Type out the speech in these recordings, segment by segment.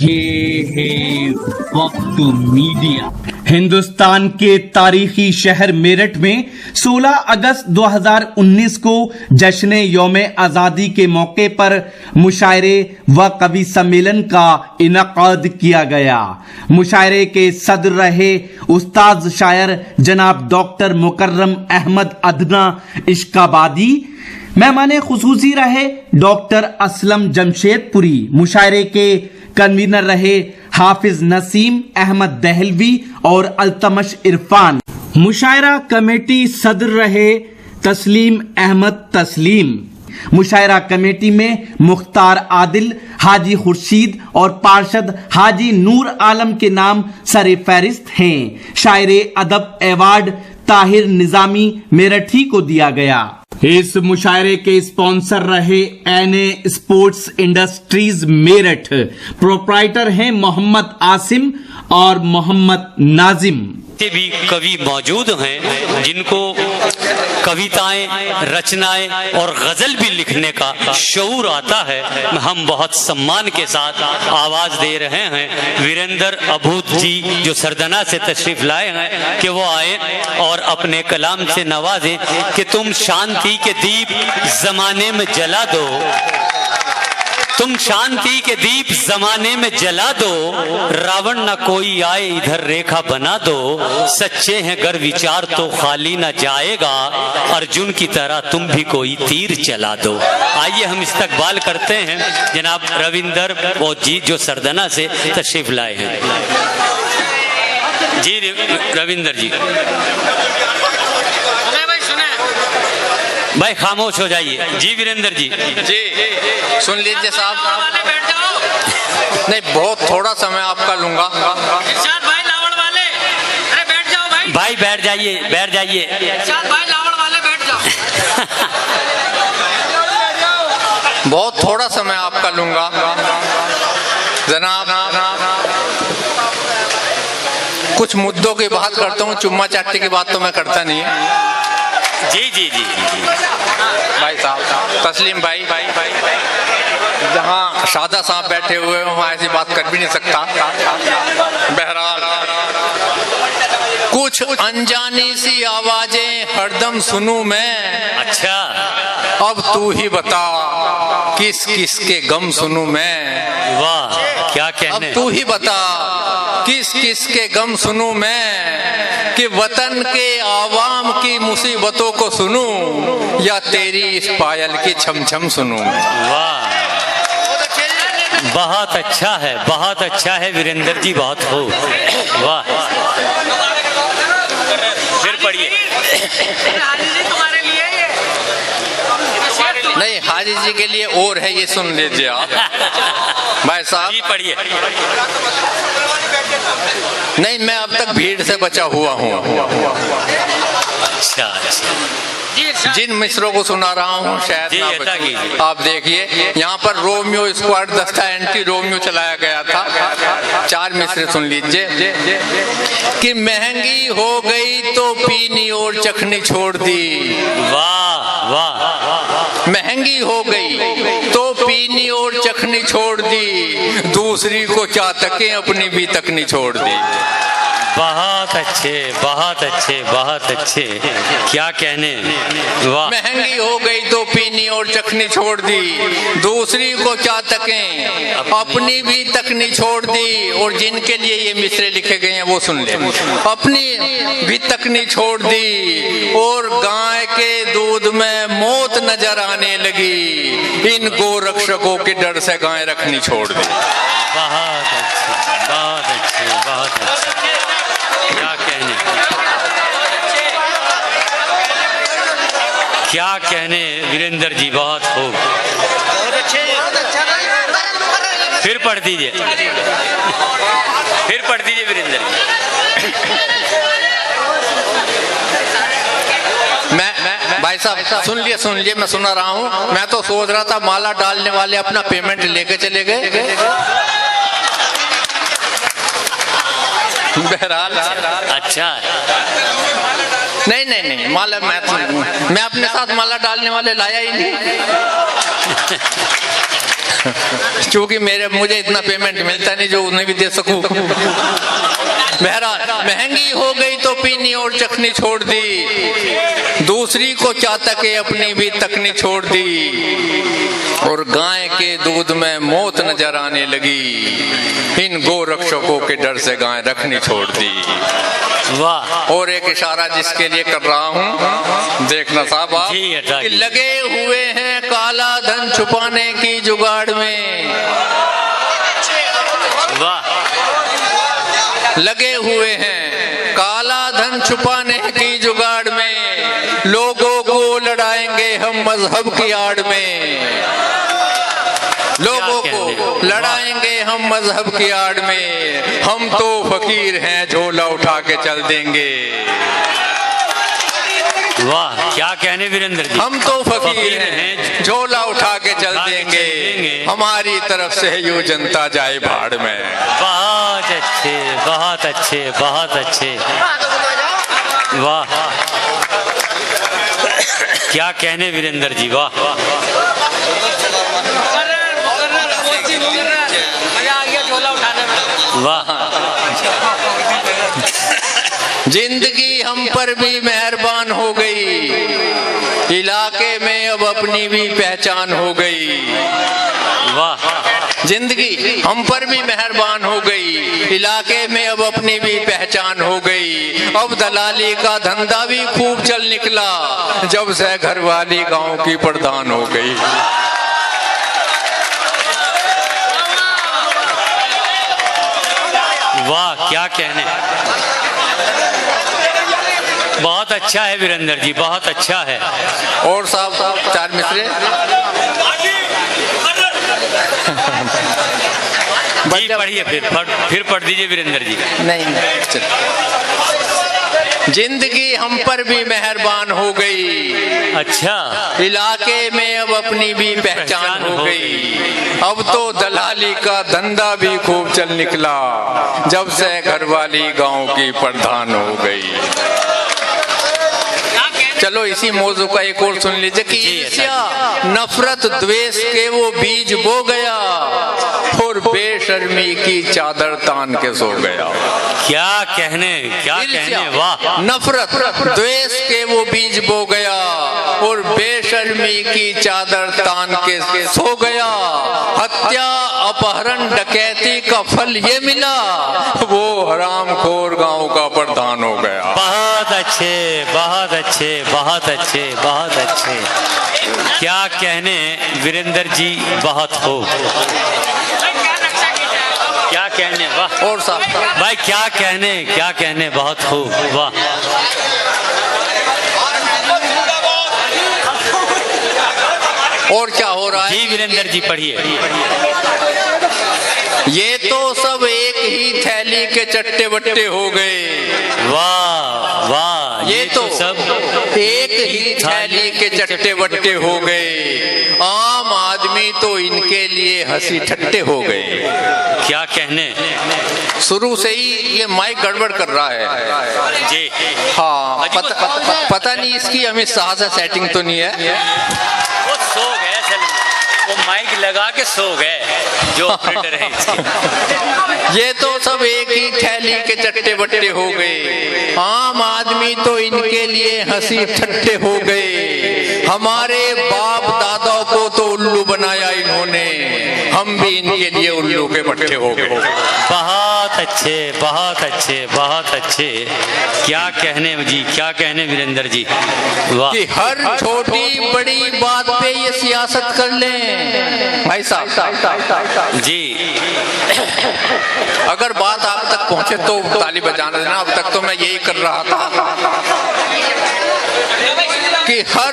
ये है वक्त मीडिया। हिंदुस्तान के तारीखी शहर मेरठ में 16 अगस्त 2019 को जश्न यौम आजादी के मौके पर मुशायरे व कवि सम्मेलन का इनकाद किया गया। मुशायरे के सदर रहे उस्ताद शायर जनाब डॉक्टर मुकर्रम अहमद अदना इश्काबादी। मेहमाने खुसूसी रहे डॉक्टर असलम जमशेदपुरी। मुशायरे के कन्वीनर रहे हाफिज नसीम अहमद दहलवी और अल्तमश इरफान। मुशायरा कमेटी सदर रहे तस्लीम अहमद तस्लीम। मुशायरा कमेटी में मुख्तार आदिल, हाजी खुर्शीद और पार्षद हाजी नूर आलम के नाम सरे फहरिस्त हैं। शायरे अदब अवार्ड ताहिर निजामी मेरठी को दिया गया। इस मुशायरे के स्पॉन्सर रहे N A sports industries Meerut. Proprietor हैं मोहम्मद आसिम और मोहम्मद नाजिम। भी कवि मौजूद हैं जिनको कविताएं, रचनाएं और गजल भी लिखने का शऊर आता है। हम बहुत सम्मान के साथ आवाज दे रहे हैं वीरेंद्र अभूत जी, जो सरदना से तशरीफ लाए हैं, कि वो आए और अपने कलाम से नवाजें कि तुम शांति के दीप जमाने में जला दो, तुम शांति के दीप जमाने में जला दो, रावण ना कोई आए इधर रेखा बना दो, सच्चे हैं गर विचार तो खाली ना जाएगा, अर्जुन की तरह तुम भी कोई तीर चला दो। आइए हम इस्तकबाल करते हैं जनाब रविंदर जी, जो सरदना से तशरीफ लाए हैं। जी रविंदर जी, भाई खामोश हो जाइए। जी वीरेंद्र जी, जी सुन लीजिए साहब। नहीं, बहुत थोड़ा समय आपका लूंगा। भाई लावड़ वाले, अरे बैठ जाओ भाई। भाई बैठ जाइए, बैठ जाइए। भाई लावड़ वाले बैठ जाओ। बहुत थोड़ा समय आपका लूंगा जनाब। कुछ मुद्दों की बात करता हूँ, चुम्मा चाटी की बात तो मैं करता नहीं है। जी जी जी भाई साहब, तस्लीम भाई, जहाँ शादा साहब बैठे हुए हैं वहाँ ऐसी बात कर भी नहीं सकता। बहरहाल कुछ अनजानी सी आवाजें हरदम सुनूं मैं। अच्छा, अब तू ही बता किस किस के गम सुनूं मैं। वाह क्या कहने। अब तू ही बता किस किस के गम सुनूं मैं, कि वतन के आवाम की मुसीबतों को सुनूं या तेरी इस पायल की छम छम सुनूं। वाह, बहुत अच्छा है, बहुत अच्छा है वीरेंद्र जी, बहुत हो। वाह, फिर पढ़िए। तुम्हारे लिए नहीं, हाजी जी के लिए और है, ये सुन लीजिए आप। भाई साहब जी पढ़िए। नहीं, मैं अब तक भीड़ से बचा हुआ हूँ। अच्छा अच्छा, जिन मिस्रों को सुना रहा हूँ शायद जी, ना ऐसा बचे। कीजिए। आप देखिए, यहाँ पर रोमियो स्क्वाड दस्ता एंटी रोमियो चलाया गया था। 4 मिसरे सुन लीजिए। कि महंगी हो गई तो पीनी और चखनी छोड़ दी। वाह वाह, महंगी हो गई तो पीनी और चखनी छोड़ दी, दूसरी को क्या तके अपनी भी तकनी छोड़ दी। बहुत अच्छे, बहुत अच्छे, बहुत अच्छे, क्या कहने। वाह, महंगी हो गई तो पीनी और चखनी छोड़ दी, दूसरी को क्या तकें अपनी भी तकनी छोड़ दी। और जिनके लिए ये मिसरे लिखे गए हैं वो सुन ले। अपनी भी तकनी छोड़ दी और गाय के दूध में मौत नजर आने लगी, इन गोरक्षकों के डर से गाय रखनी छोड़ दी। बहुत अच्छे, बहुत अच्छे, बहुत अच्छे, क्या कहने, क्या कहने वीरेंद्र जी, बहुत खूब। फिर पढ़ दीजिए, फिर पढ़ दीजिए वीरेंद्र जी। मैं भाई साहब सुन लिए, मैं सुना रहा हूँ। मैं तो सोच रहा था माला डालने वाले अपना पेमेंट लेके चले गए। बहरहाल अच्छा, नहीं, माला मैं अपने साथ माला डालने वाले लाया ही नहीं। क्योंकि मुझे इतना पेमेंट मिलता नहीं जो उन्हें भी दे सकूं। बहरहाल, महंगी हो गई तो पीनी और चखनी छोड़ दी, दूसरी को क्या तके अपनी भी तकनी छोड़ दी, और गाय के दूध में मौत नजर आने लगी, इन गोरक्षकों के डर से गाय रखनी छोड़ दी। वाह। और एक इशारा जिसके लिए कर रहा हूँ, देखना साहब आप, कि लगे हुए हैं काला धन छुपाने की जुगाड़ में। वाह। लगे हुए हैं काला धन छुपाने की जुगाड़ में, लोगों को लड़ाएंगे हम मजहब की आड़ में, लोगों को लड़ाएंगे हम मजहब की आड़ में, हम तो फकीर हैं झोला उठा के चल देंगे। वाह, क्या कहने वीरेंद्र जी, हम तो फकीर हैं झोला उठा के चल देंगे, हमारी तरफ से यूं जनता जाए भाड़ में। बहुत अच्छे, बहुत अच्छे, बहुत अच्छे। वाह, क्या कहने वीरेंद्र जी, वाह। मजा आ गया झोला उठाने में। वाह। जिंदगी हम पर भी मेहरबान हो गई, इलाके में अब अपनी भी पहचान हो गई। वाह। जिंदगी हम पर भी मेहरबान हो गई, इलाके में अब अपनी भी पहचान हो गई, अब दलाली का धंधा भी खूब चल निकला, जब से घरवाली गांव की प्रधान हो गई। वाह, क्या कहने, बहुत अच्छा है वीरेंद्र जी, बहुत अच्छा है। और साहब चार मिसरे जी पढ़िए, फिर पढ़ दीजिए वीरेंद्र जी। नहीं, जिंदगी हम पर भी मेहरबान हो गई, अच्छा, इलाके में अब अपनी भी पहचान हो गई, अब तो दलाली का धंधा भी खूब चल निकला, जब से घरवाली गांव की प्रधान हो गई। चलो इसी मौजू का एक और सुन लीजिए कि ईर्ष्या नफरत द्वेष के वो बीज बो गया, और बेशर्मी की चादर तान के सो गया। क्या कहने, क्या कहने, वाह। नफरत द्वेष के वो बीज बो गया, और बेशर्मी की चादर तान के सो गया, हत्या अपहरण डकैती का फल ये मिला, वो हरामखोर गांव का प्रधान हो गया। बहुत अच्छे, बहुत अच्छे, बहुत अच्छे, बहुत अच्छे। क्या कहने वीरेंद्र जी, बहुत हो। क्या कहने, वाह। और साहब भाई क्या कहने, क्या कहने, बहुत हो, वाह। और क्या हो रहा है जी वीरेंद्र जी पढ़िए। ये तो सब एक ही थैली के चट्टे बट्टे हो गए। वाह वाह, ये तो सब एक ही थैली के चट्टे बट्टे हो गए, आम आदमी तो इनके लिए हंसी ठट्टे हो गए। क्या कहने, शुरू से ही ये माइक गड़बड़ कर रहा है जी। हाँ, पता नहीं इसकी अमित शाह से सेटिंग तो नहीं है। वो सो गए, वो माइक लगा के सो गए जो ऑपरेटर है इसके। ये तो सब एक ही थैली के चट्टे बट्टे हो गए, आम आदमी तो इनके लिए हंसी ठट्टे हो गए, हमारे बाप दादा को तो उल्लू बनाया इन्होंने, हम भी इनके लिए उल्लू के बट्टे हो गए। बहुत अच्छे, बहुत अच्छे, बहुत अच्छे। क्या कहने जी, क्या कहने वीरेंद्र जी, वाह। कि हर छोटी बड़ी बात पे ये सियासत कर लें भाई साहब जी। अगर बात आप तक पहुंचे तो ताली बजाना देना। अब तक तो मैं यही कर रहा था कि हर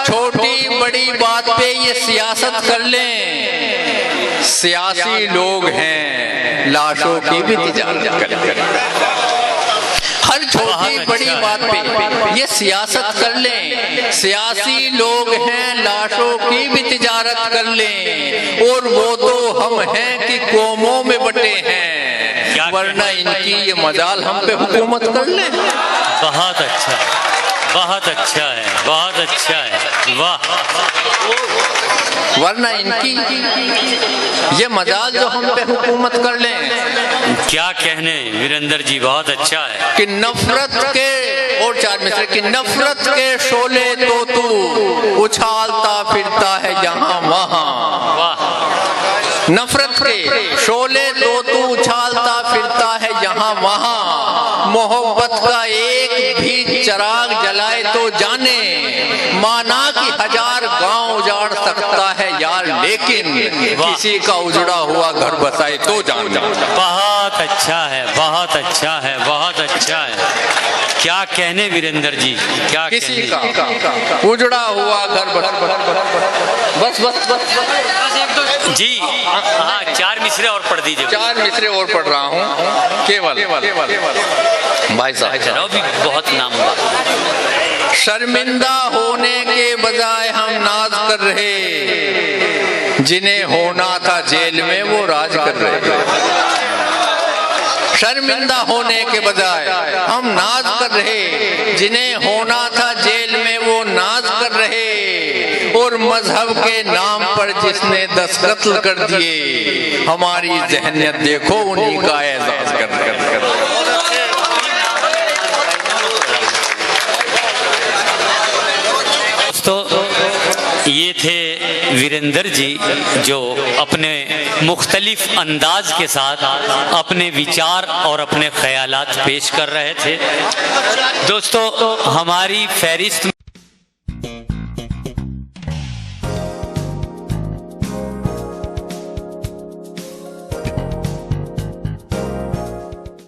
छोटी बड़ी बात पे ये सियासत कर लें, सियासी लोग हैं लाशों की भी तिजारत करें। हर छोटी बड़ी बात पे ये सियासत कर लें, सियासी लोग हैं लाशों की भी तिजारत कर लें, और वो तो हम हैं कि कौमों में बटे हैं, वरना इनकी ये मजाल हम पे हुकूमत कर लें। बहुत अच्छा, बहुत अच्छा है, बहुत अच्छा है, वाह। वरना इनकी ये मजाल जो हम पे हुकूमत कर लें, क्या कहने वीरेंद्र जी, बहुत अच्छा है। कि नफरत के, और 4 मिसरे, कि नफरत के शोले तो तू उछालता फिरता है यहाँ वहाँ। वाह। नफरत के शोले तो तू उछालता फिरता है यहाँ वहाँ। मोहब्बत का एक भी चिराग जलाए तो जाने, माना कि 1000 गांव उजाड़ सकता है यार, लेकिन किसी का उजड़ा हुआ घर बसाए तो जान। बहुत अच्छा है, बहुत अच्छा है, बहुत अच्छा है। क्या कहने वीरेंद्र जी, क्या किसी कहने? का उजड़ा हुआ घर बस बस बस जी हाँ, 4 मिसरे और पढ़ दीजिए। 4 मिसरे और पढ़ रहा हूँ केवल भाई साहब। भी बहुत नाम हुआ। शर्मिंदा होने के बजाय हम नाज कर रहे, जिन्हें होना था जेल में वो राज कर रहे। शर्मिंदा होने के बजाय हम नाज कर रहे, जिन्हें होना था जेल में वो नाज कर रहे। और मजहब के नाम पर जिसने 10 कत्ल कर दिए, हमारी जहनियत देखो उन्हीं का एजाज कर। दोस्तों, ये थे वीरेंद्र जी जो अपने मुख्तलिफ अंदाज के साथ अपने विचार और अपने ख्यालात पेश कर रहे थे। दोस्तों, हमारी फहरिस्त